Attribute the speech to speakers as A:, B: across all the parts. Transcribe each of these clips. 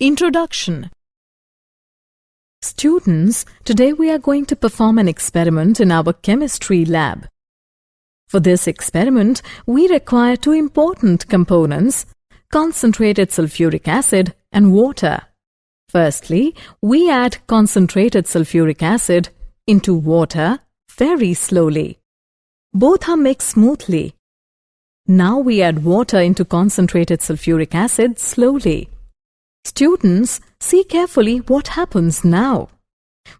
A: Introduction. Students, today we are going to perform an experiment in our chemistry lab. For this experiment, we require two important components, concentrated sulfuric acid and water. Firstly, we add concentrated sulfuric acid into water very slowly. Both are mixed smoothly. Now we add water into concentrated sulfuric acid slowly. Students, see carefully what happens now.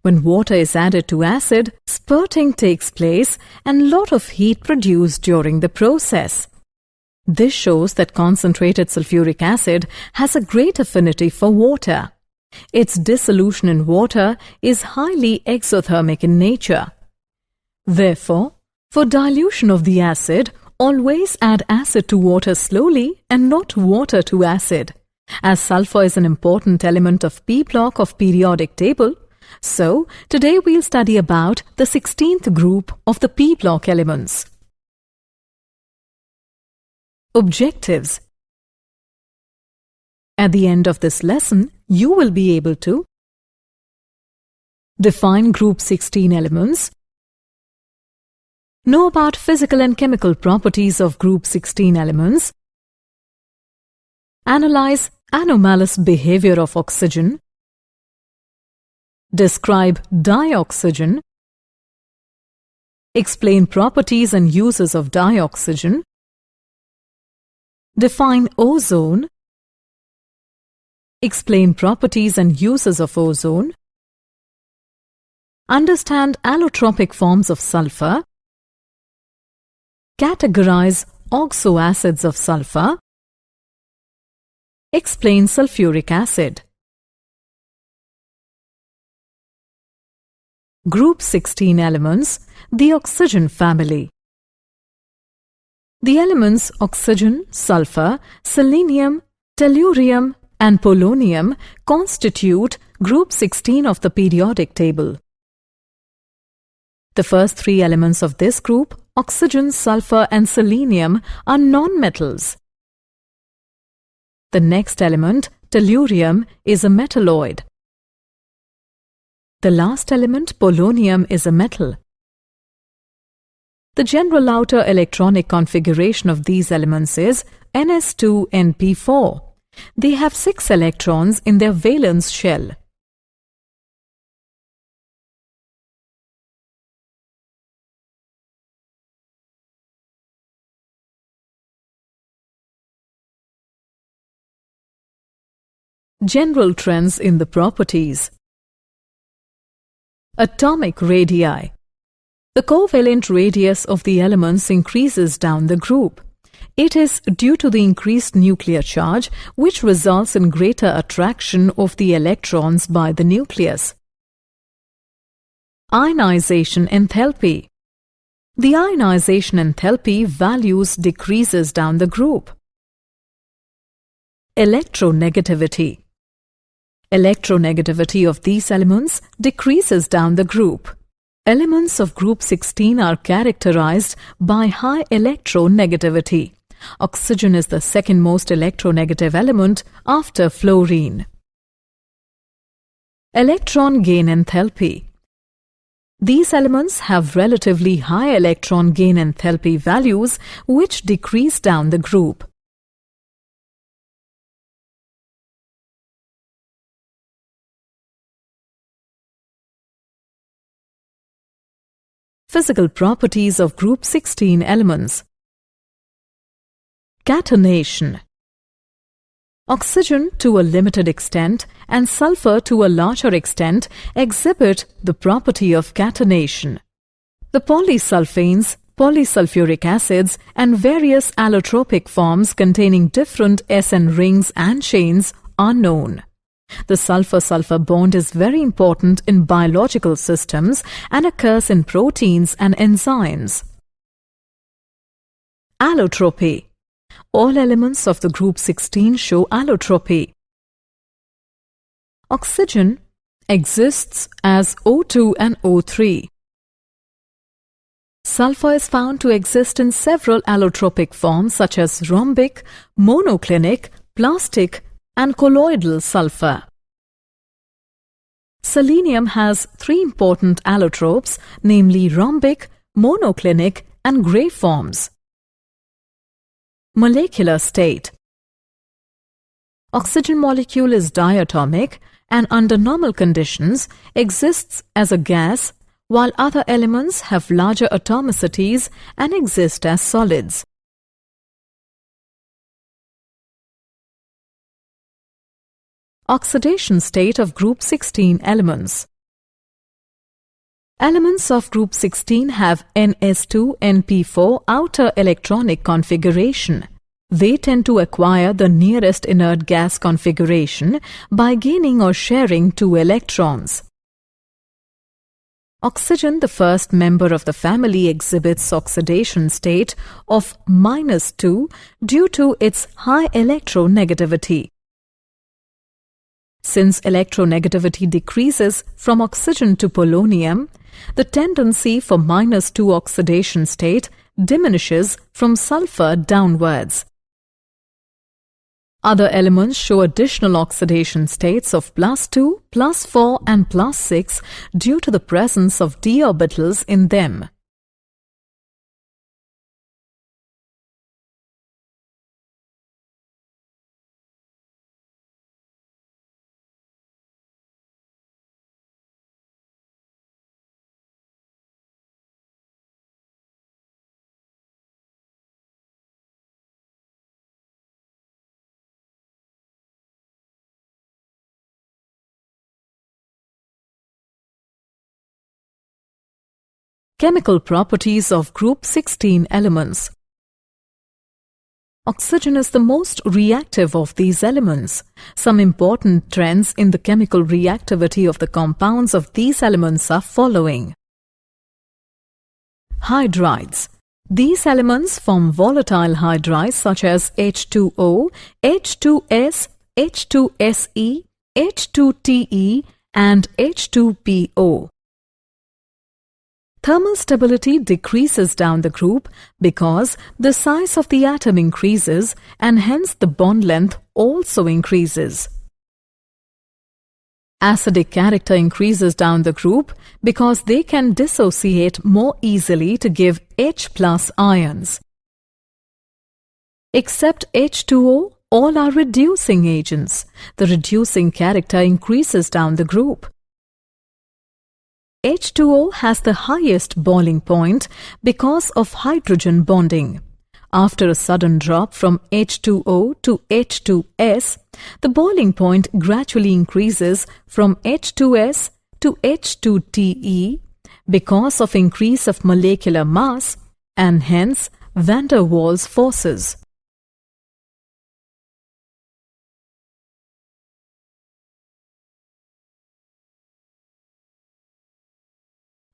A: When water is added to acid, spurting takes place and lot of heat produced during the process. This shows that concentrated sulfuric acid has a great affinity for water. Its dissolution in water is highly exothermic in nature. Therefore, for dilution of the acid, always add acid to water slowly and not water to acid. As sulfur is an important element of P block of periodic table, so today we'll study about the 16th group of the P block elements. Objectives. At the end of this lesson, you will be able to define group 16 elements, know about physical and chemical properties of group 16 elements, analyze anomalous behavior of oxygen, describe dioxygen, explain properties and uses of dioxygen, define ozone, explain properties and uses of ozone, understand allotropic forms of sulfur, categorize oxoacids of sulfur, explain sulfuric acid. Group 16 elements, the oxygen family. The elements oxygen, sulfur, selenium, tellurium and polonium constitute group 16 of the periodic table. The first three elements of this group, oxygen, sulfur and selenium, are non-metals. The next element, tellurium, is a metalloid. The last element, polonium, is a metal. The general outer electronic configuration of these elements is Ns2np4. They have 6 electrons in their valence shell. General trends in the properties. Atomic radii. The covalent radius of the elements increases down the group. It is due to the increased nuclear charge, which results in greater attraction of the electrons by the nucleus. Ionization enthalpy. The ionization enthalpy values decreases down the group. Electronegativity. Electronegativity of these elements decreases down the group. Elements of group 16 are characterized by high electronegativity. Oxygen is the second most electronegative element after fluorine. Electron gain enthalpy. These elements have relatively high electron gain enthalpy values which decrease down the group. Physical properties of group 16 elements. Catenation. Oxygen to a limited extent and sulfur to a larger extent exhibit the property of catenation. The polysulfanes, polysulfuric acids and various allotropic forms containing different SN rings and chains are known. The sulfur-sulfur bond is very important in biological systems and occurs in proteins and enzymes. Allotropy. All elements of the group 16 show allotropy. Oxygen exists as O2 and O3. Sulfur is found to exist in several allotropic forms such as rhombic, monoclinic, plastic and colloidal sulfur. Selenium has three important allotropes, namely rhombic, monoclinic, and gray forms. Molecular state. Oxygen molecule is diatomic and under normal conditions exists as a gas, while other elements have larger atomicities and exist as solids. Oxidation state of group 16 elements. Elements of group 16 have Ns2-Np4 outer electronic configuration. They tend to acquire the nearest inert gas configuration by gaining or sharing 2 electrons. Oxygen, the first member of the family, exhibits oxidation state of -2 due to its high electronegativity. Since electronegativity decreases from oxygen to polonium, the tendency for -2 oxidation state diminishes from sulfur downwards. Other elements show additional oxidation states of +2, +4 and +6 due to the presence of d orbitals in them. Chemical properties of group 16 elements. Oxygen is the most reactive of these elements. Some important trends in the chemical reactivity of the compounds of these elements are following. Hydrides. These elements form volatile hydrides such as H2O, H2S, H2SE, H2TE and H2PO. Thermal stability decreases down the group because the size of the atom increases and hence the bond length also increases. Acidic character increases down the group because they can dissociate more easily to give H+ ions. Except H2O, all are reducing agents. The reducing character increases down the group. H2O has the highest boiling point because of hydrogen bonding. After a sudden drop from H2O to H2S, the boiling point gradually increases from H2S to H2TE because of increase of molecular mass and hence van der Waals forces.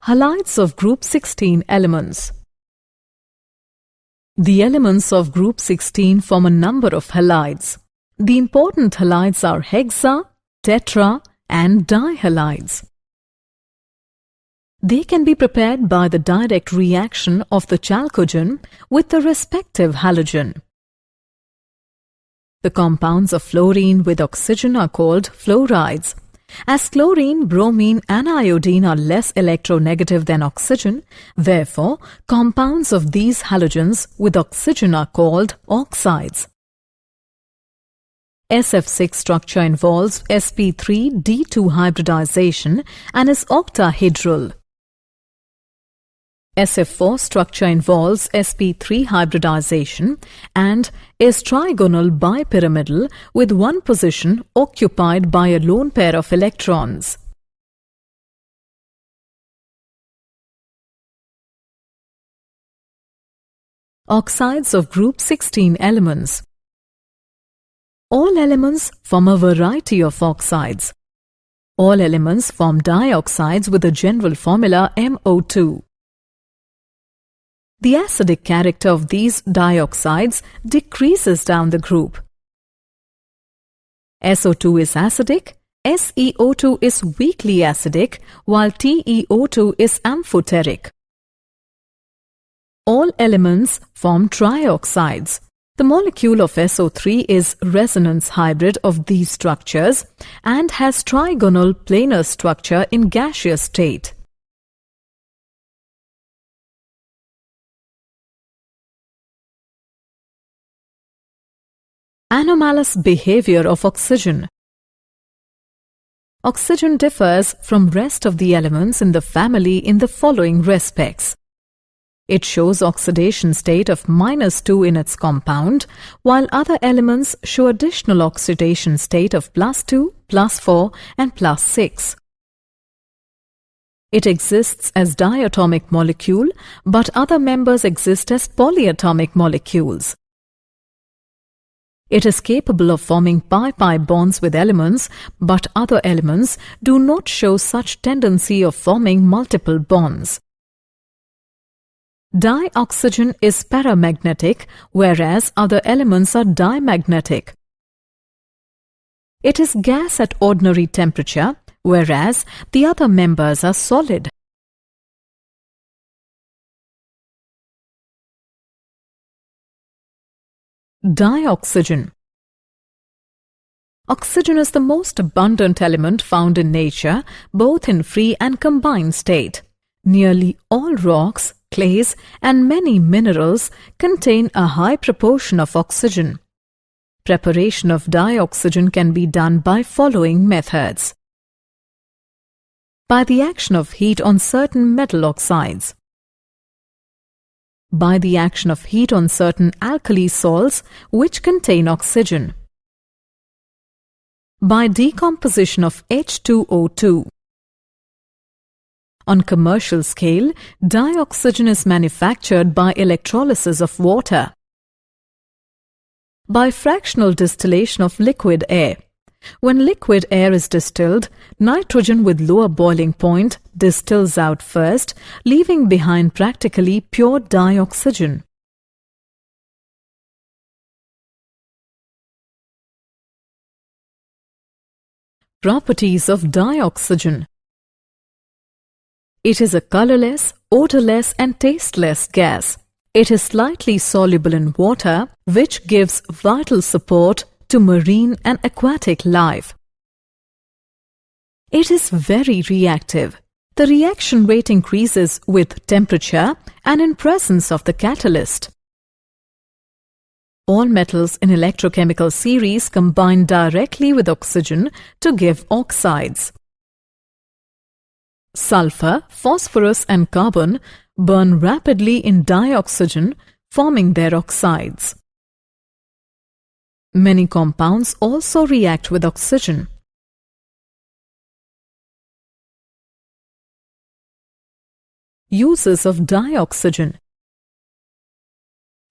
A: Halides of group 16 elements. The elements of group 16 form a number of halides. The important halides are hexa, tetra and dihalides. They can be prepared by the direct reaction of the chalcogen with the respective halogen. The compounds of fluorine with oxygen are called fluorides. As chlorine, bromine and iodine are less electronegative than oxygen, therefore compounds of these halogens with oxygen are called oxides. SF6 structure involves sp3d2 hybridization and is octahedral. SF4 structure involves sp3 hybridization and is trigonal bipyramidal with one position occupied by a lone pair of electrons. Oxides of group 16 elements. All elements form a variety of oxides. All elements form dioxides with a general formula MO2. The acidic character of these dioxides decreases down the group. SO2 is acidic, SeO2 is weakly acidic, while TeO2 is amphoteric. All elements form trioxides. The molecule of SO3 is resonance hybrid of these structures and has trigonal planar structure in gaseous state. Anomalous behavior of oxygen. Oxygen differs from rest of the elements in the family in the following respects. It shows oxidation state of -2 in its compound, while other elements show additional oxidation state of +2, +4 and +6. It exists as diatomic molecule, but other members exist as polyatomic molecules. It is capable of forming pi-pi bonds with elements, but other elements do not show such tendency of forming multiple bonds. Dioxygen is paramagnetic, whereas other elements are dimagnetic. It is gas at ordinary temperature, whereas the other members are solid. Dioxygen. Oxygen is the most abundant element found in nature, both in free and combined state. Nearly all rocks, clays, and many minerals contain a high proportion of oxygen. Preparation of dioxygen can be done by following methods. By the action of heat on certain metal oxides. By the action of heat on certain alkali salts which contain oxygen. By decomposition of H2O2. On commercial scale, dioxygen is manufactured by electrolysis of water. By fractional distillation of liquid air. When liquid air is distilled, nitrogen with lower boiling point distills out first, leaving behind practically pure dioxygen. Properties of dioxygen. It is a colorless, odorless and tasteless gas. It is slightly soluble in water, which gives vital support to marine and aquatic life. It is very reactive. The reaction rate increases with temperature and in presence of the catalyst. All metals in electrochemical series combine directly with oxygen to give oxides. Sulfur, phosphorus and carbon burn rapidly in dioxygen, forming their oxides. Many compounds also react with oxygen. Uses of dioxygen.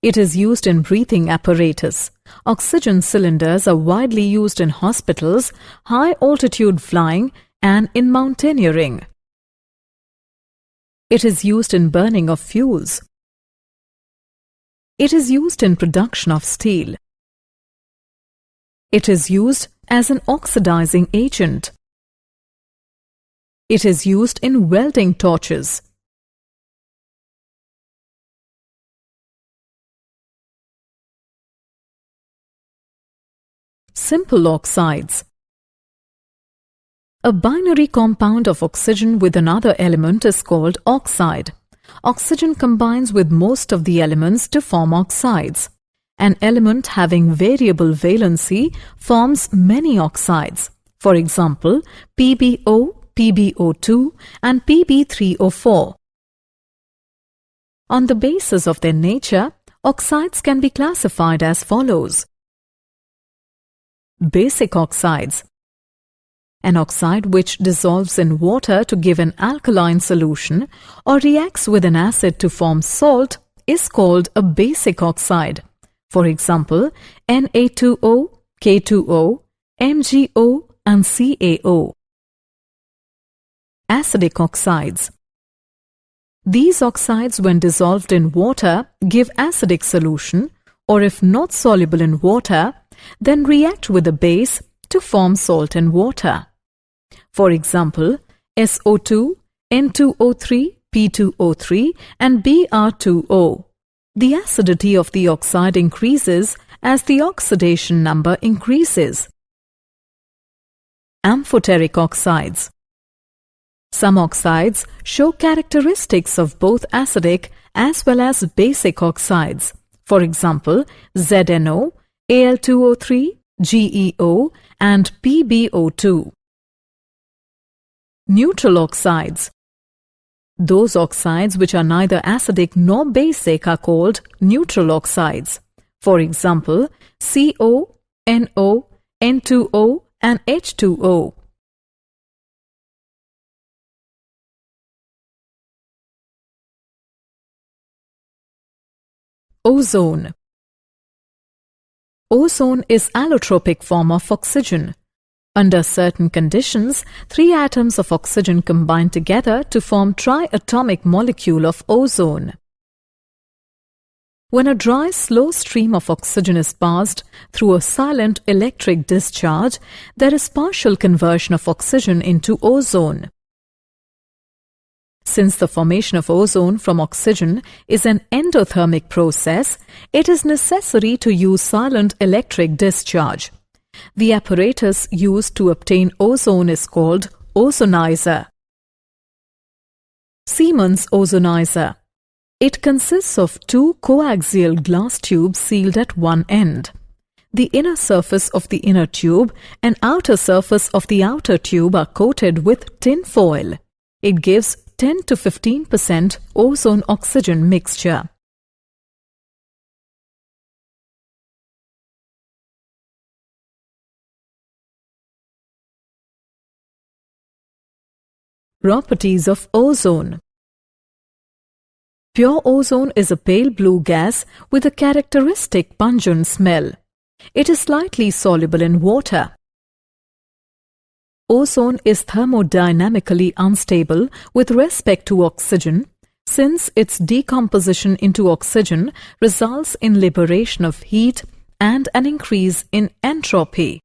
A: It is used in breathing apparatus. Oxygen cylinders are widely used in hospitals, high-altitude flying, and in mountaineering. It is used in burning of fuels. It is used in production of steel. It is used as an oxidizing agent. It is used in welding torches. Simple oxides. A binary compound of oxygen with another element is called oxide. Oxygen combines with most of the elements to form oxides. An element having variable valency forms many oxides. For example, PbO, PbO2 and Pb3O4. On the basis of their nature, oxides can be classified as follows. Basic oxides. An oxide which dissolves in water to give an alkaline solution or reacts with an acid to form salt is called a basic oxide. For example, Na2O, K2O, MgO and CaO. Acidic oxides. These oxides, when dissolved in water, give acidic solution, or if not soluble in water, then react with a base to form salt and water. For example, SO2, N2O3, P2O3 and Br2O. The acidity of the oxide increases as the oxidation number increases. Amphoteric oxides. Some oxides show characteristics of both acidic as well as basic oxides. For example, ZNO, Al2O3, GeO, and PbO2. Neutral oxides. Those oxides which are neither acidic nor basic are called neutral oxides. For example, CO, NO, N2O, and H2O. Ozone. Ozone is allotropic form of oxygen. Under certain conditions, 3 atoms of oxygen combine together to form triatomic molecule of ozone. When a dry, slow stream of oxygen is passed through a silent electric discharge, there is partial conversion of oxygen into ozone. Since the formation of ozone from oxygen is an endothermic process, it is necessary to use silent electric discharge. The apparatus used to obtain ozone is called ozonizer. Siemens ozonizer. It consists of 2 coaxial glass tubes sealed at one end. The inner surface of the inner tube and outer surface of the outer tube are coated with tin foil. It gives 10 to 15% ozone-oxygen mixture. Properties of ozone. Pure ozone is a pale blue gas with a characteristic pungent smell. It is slightly soluble in water. Ozone is thermodynamically unstable with respect to oxygen, since its decomposition into oxygen results in liberation of heat and an increase in entropy.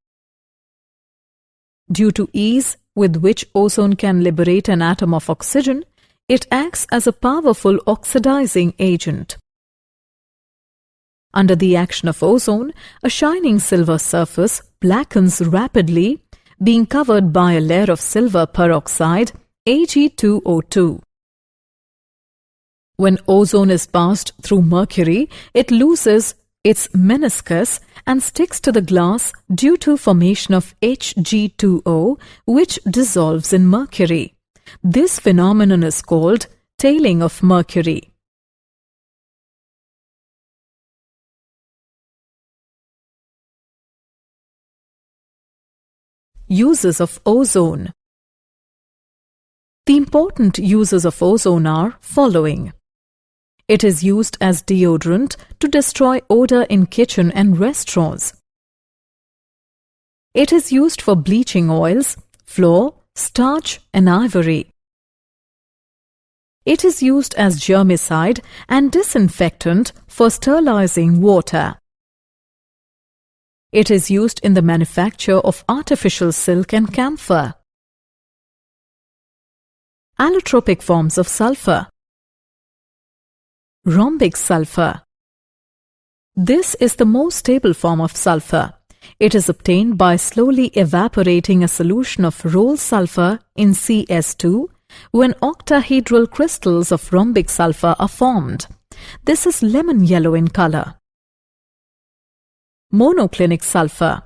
A: Due to ease with which ozone can liberate an atom of oxygen, it acts as a powerful oxidizing agent. Under the action of ozone, a shining silver surface blackens rapidly, being covered by a layer of silver peroxide, Ag2O2. When ozone is passed through mercury, it loses its meniscus and sticks to the glass due to formation of Hg2O, which dissolves in mercury. This phenomenon is called tailing of mercury. Uses of ozone. The important uses of ozone are following. It is used as deodorant to destroy odor in kitchen and restaurants. It is used for bleaching oils, flour, starch and ivory. It is used as germicide and disinfectant for sterilizing water. It is used in the manufacture of artificial silk and camphor. Allotropic forms of sulfur. Rhombic sulfur. This is the most stable form of sulfur. It is obtained by slowly evaporating a solution of roll sulfur in CS2 when octahedral crystals of rhombic sulfur are formed. This is lemon yellow in color. Monoclinic sulfur.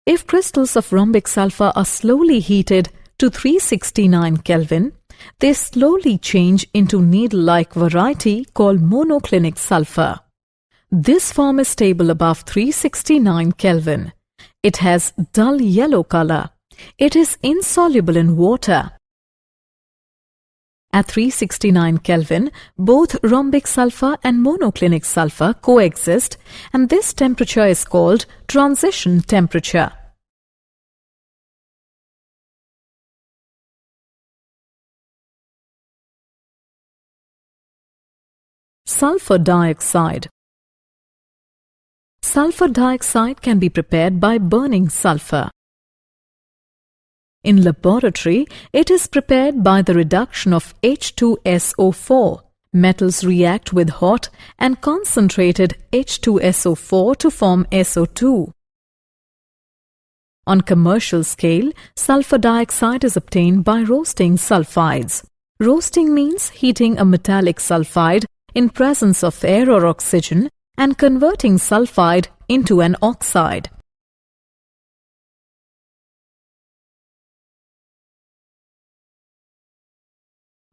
A: If crystals of rhombic sulfur are slowly heated to 369 Kelvin, they slowly change into needle-like variety called monoclinic sulfur. This form is stable above 369 Kelvin. It has dull yellow color. It is insoluble in water. At 369 Kelvin, both rhombic sulfur and monoclinic sulfur coexist, and this temperature is called transition temperature. Sulfur dioxide. Sulfur dioxide can be prepared by burning sulfur. In laboratory, it is prepared by the reduction of H2SO4 Metals react with hot and concentrated H2SO4 to form SO2. On commercial scale, sulfur dioxide is obtained by roasting sulfides. Roasting means heating a metallic sulfide in presence of air or oxygen and converting sulfide into an oxide.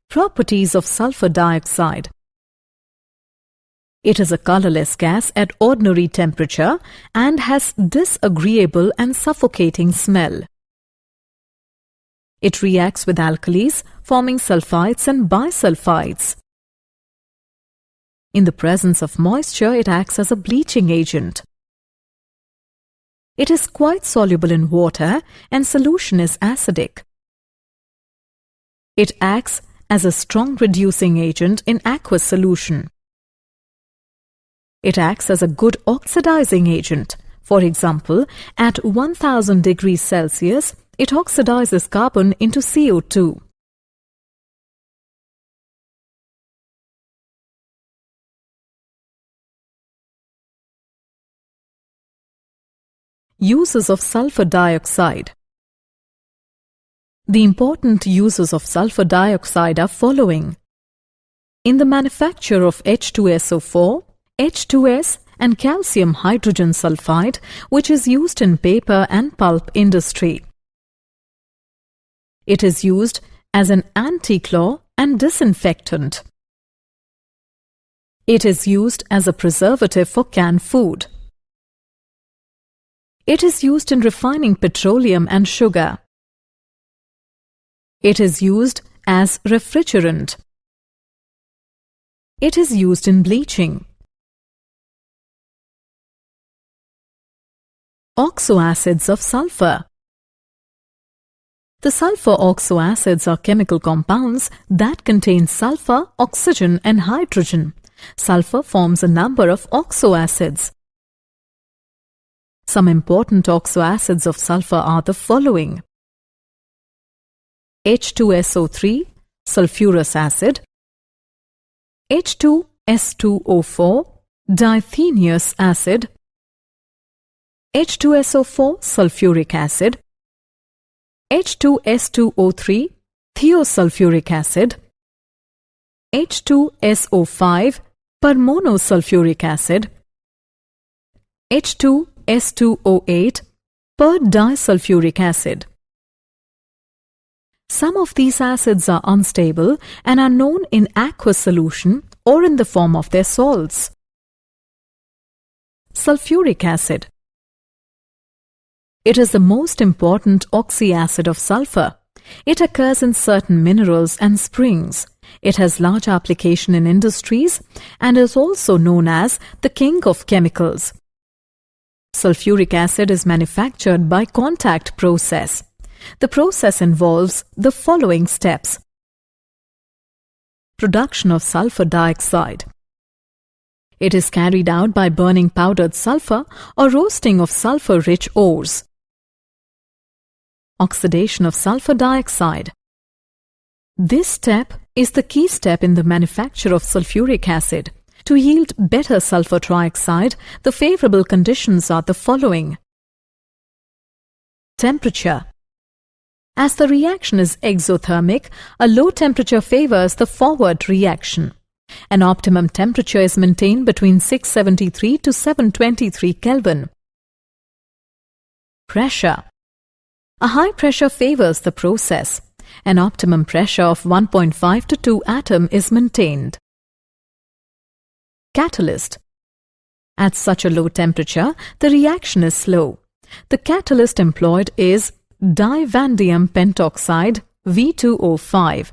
A: Properties of sulfur dioxide. It is a colorless gas at ordinary temperature and has disagreeable and suffocating smell. It reacts with alkalis, forming sulfides and bisulfides. In the presence of moisture, it acts as a bleaching agent. It is quite soluble in water and solution is acidic. It acts as a strong reducing agent in aqueous solution. It acts as a good oxidizing agent. For example, at 1000 degrees Celsius, it oxidizes carbon into CO2. Uses of sulfur dioxide. The important uses of sulfur dioxide are following. In the manufacture of H2SO4, H2S and calcium hydrogen sulfide, which is used in paper and pulp industry. It is used as an anti-claw and disinfectant. It is used as a preservative for canned food. It is used in refining petroleum and sugar. It is used as refrigerant. It is used in bleaching. Oxoacids of sulfur. The sulfur oxoacids are chemical compounds that contain sulfur, oxygen and hydrogen. Sulfur forms a number of oxoacids. Some important oxoacids of sulfur are the following: H2SO3, sulfurous acid; H2S2O4, diathenious acid; H2SO4, sulfuric acid; H2S2O3, thiosulfuric acid; H2SO5, permonosulfuric acid; H2S2O8, per-disulfuric acid. Some of these acids are unstable and are known in aqueous solution or in the form of their salts. Sulfuric acid. It is the most important oxyacid of sulfur. It occurs in certain minerals and springs. It has large application in industries and is also known as the king of chemicals. Sulfuric acid is manufactured by contact process. The process involves the following steps. Production of sulfur dioxide. It is carried out by burning powdered sulfur or roasting of sulfur-rich ores. Oxidation of sulfur dioxide. This step is the key step in the manufacture of sulfuric acid. To yield better sulfur trioxide, the favorable conditions are the following. Temperature. As the reaction is exothermic, a low temperature favors the forward reaction. An optimum temperature is maintained between 673 to 723 Kelvin. Pressure. A high pressure favors the process. An optimum pressure of 1.5 to 2 atm is maintained. Catalyst. At such a low temperature, the reaction is slow. The catalyst employed is divanadium pentoxide V2O5.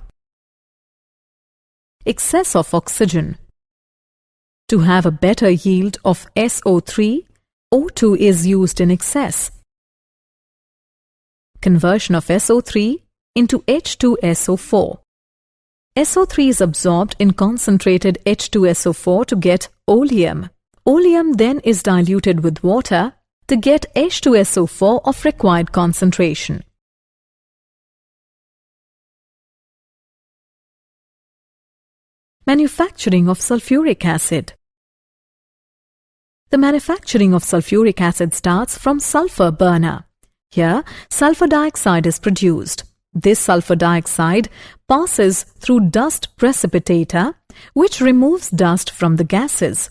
A: Excess of oxygen. To have a better yield of SO3, O2 is used in excess. Conversion of SO3 into H2SO4. SO3 is absorbed in concentrated H2SO4 to get oleum. Oleum then is diluted with water to get H2SO4 of required concentration. Manufacturing of sulfuric acid. The manufacturing of sulfuric acid starts from sulfur burner. Here, sulfur dioxide is produced. This sulfur dioxide passes through dust precipitator, which removes dust from the gases.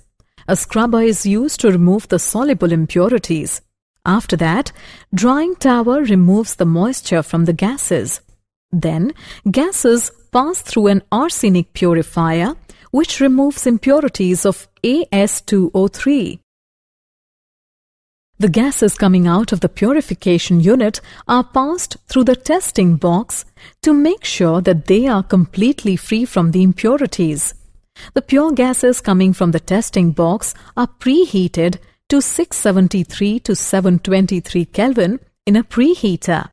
A: A scrubber is used to remove the soluble impurities. After that, drying tower removes the moisture from the gases. Then, gases pass through an arsenic purifier, which removes impurities of As2O3. The gases coming out of the purification unit are passed through the testing box to make sure that they are completely free from the impurities. The pure gases coming from the testing box are preheated to 673 to 723 Kelvin in a preheater.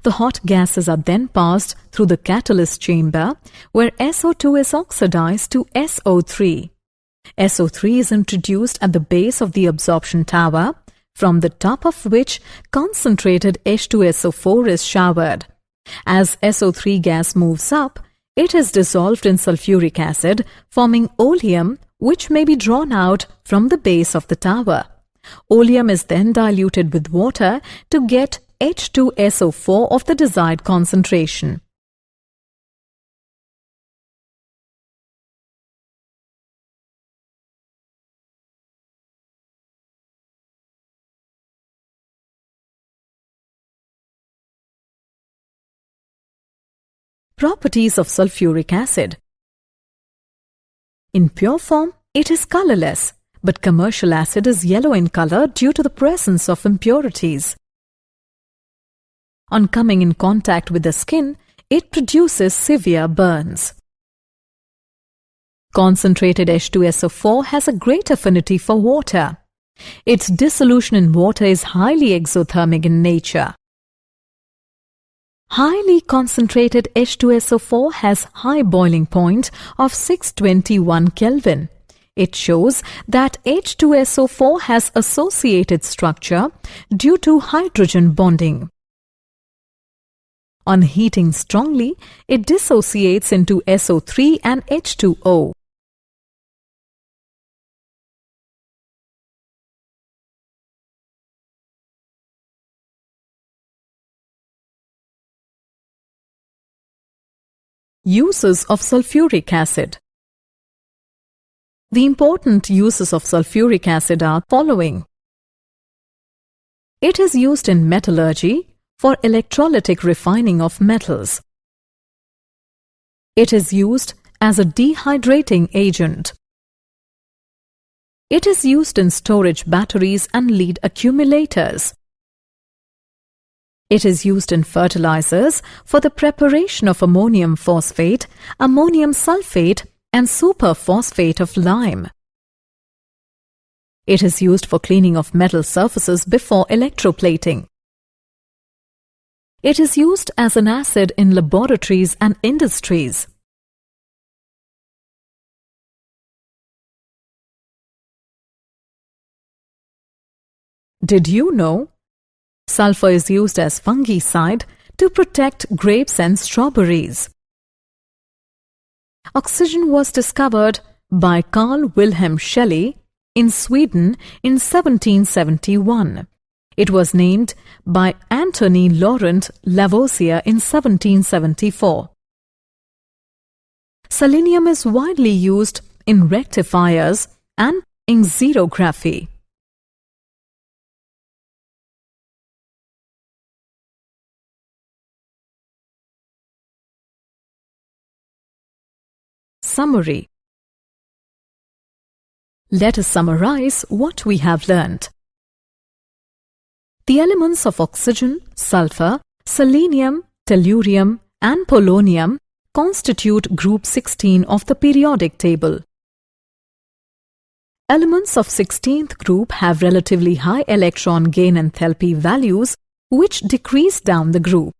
A: The hot gases are then passed through the catalyst chamber, where SO2 is oxidized to SO3. SO3 is introduced at the base of the absorption tower, from the top of which concentrated H2SO4 is showered. As SO3 gas moves up, it is dissolved in sulfuric acid, forming oleum, which may be drawn out from the base of the tower. Oleum is then diluted with water to get H2SO4 of the desired concentration. Properties of sulfuric acid. In pure form, it is colorless, but commercial acid is yellow in color due to the presence of impurities. On coming in contact with the skin, it produces severe burns. Concentrated H2SO4 has a great affinity for water. Its dissolution in water is highly exothermic in nature. Highly concentrated H2SO4 has high boiling point of 621 Kelvin. It shows that H2SO4 has associated structure due to hydrogen bonding. On heating strongly, it dissociates into SO3 and H2O. Uses of sulfuric acid. The important uses of sulfuric acid are following. It is used in metallurgy for electrolytic refining of metals. It is used as a dehydrating agent. It is used in storage batteries and lead accumulators. It is used in fertilizers for the preparation of ammonium phosphate, ammonium sulfate, and superphosphate of lime. It is used for cleaning of metal surfaces before electroplating. It is used as an acid in laboratories and industries. Did you know? Sulfur is used as fungicide to protect grapes and strawberries. Oxygen was discovered by Carl Wilhelm Scheele in Sweden in 1771. It was named by Antony Laurent Lavoisier in 1774. Selenium is widely used in rectifiers and in xerography. Summary. Let us summarize what we have learnt. The elements of oxygen, sulfur, selenium, tellurium, and polonium constitute group 16 of the periodic table. Elements of 16th group have relatively high electron gain enthalpy values which decrease down the group.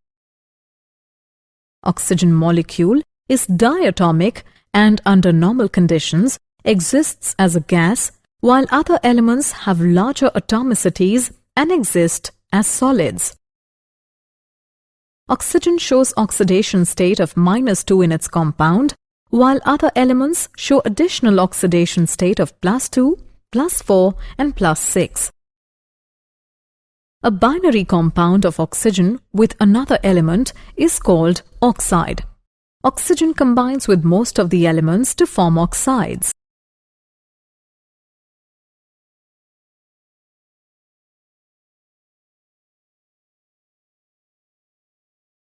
A: Oxygen molecule is diatomic and under normal conditions exists as a gas, while other elements have larger atomicities and exist as solids. Oxygen shows oxidation state of -2 in its compound, while other elements show additional oxidation state of +2, +4 and +6. A binary compound of oxygen with another element is called oxide. Oxygen combines with most of the elements to form oxides.